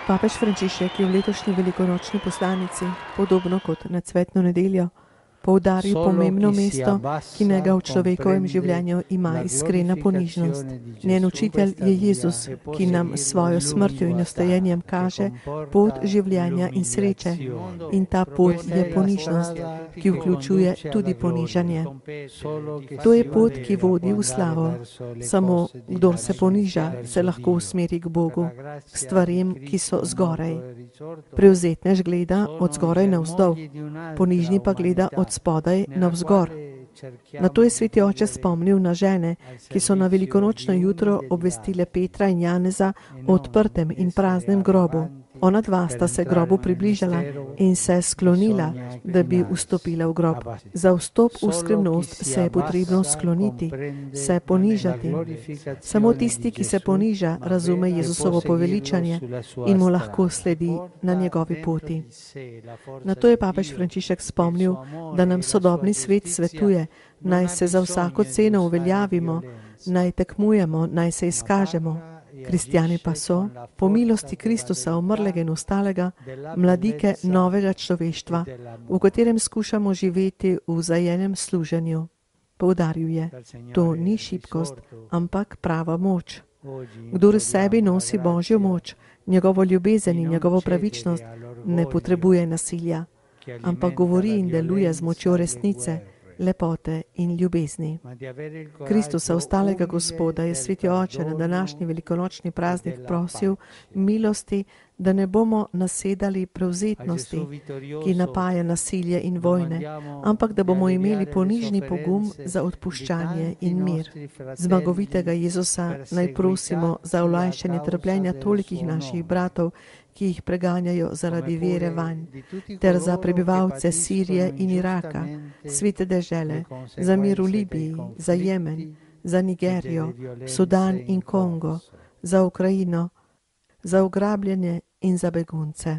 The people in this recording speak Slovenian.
Papež Frančišek je v letošnji velikonočni poslanici, podobno kot na cvetno nedeljo, poudaril pomembno mesto, ki njega v človekovem življenju ima iskrena ponižnost. Njen učitelj je Jezus, ki nam s svojo smrtjo in ostajenjem kaže pot življenja in sreče. In ta pot je ponižnost, ki vključuje tudi ponižanje. To je pot, ki vodi v slavo. Samo kdor se poniža, se lahko usmeri k Bogu, k stvarem, ki so zgoraj. Prevzetnež gleda od zgoraj navzdol, ponižni pa gleda od spodaj navzgor. Na to je sveti oče spomnil na žene, ki so na velikonočno jutro obvestile Petra in Janeza o odprtem in praznem grobu. Ona dva sta se grobu približala in se sklonila, da bi vstopila v grob. Za vstop v skrivnost se je potrebno skloniti, se ponižati. Samo tisti, ki se poniža, razume Jezusovo poveličanje in mu lahko sledi na njegovi poti. Na to je papež Frančišek spomnil, da nam sodobni svet svetuje, naj se za vsako ceno uveljavimo, naj tekmujemo, naj se izkažemo. Kristjani pa so, po milosti Kristusa umrlega in ostalega, mladike novega človeštva, v katerem skušamo živeti v vzajenem služenju. Poudaril je, to ni šibkost, ampak prava moč. Kdor v sebi nosi Božjo moč, njegovo ljubezen in njegovo pravičnost, ne potrebuje nasilja, ampak govori in deluje z močjo resnice, lepote in ljubezni. Kristusa, ostalega Gospoda, je sveti oče na današnji velikonočni praznik prosil milosti, da ne bomo nasedali prevzetnosti, ki napaja nasilje in vojne, ampak da bomo imeli ponižni pogum za odpuščanje in mir. Zmagovitega Jezusa naj prosimo za olajšanje trpljenja tolikih naših bratov, ki jih preganjajo zaradi vere vanj, ter za prebivalce Sirije in Iraka, svete dežele, za mir v Libiji, za Jemen, za Nigerijo, Sudan in Kongo, za Ukrajino, za ugrabljanje in za begunce.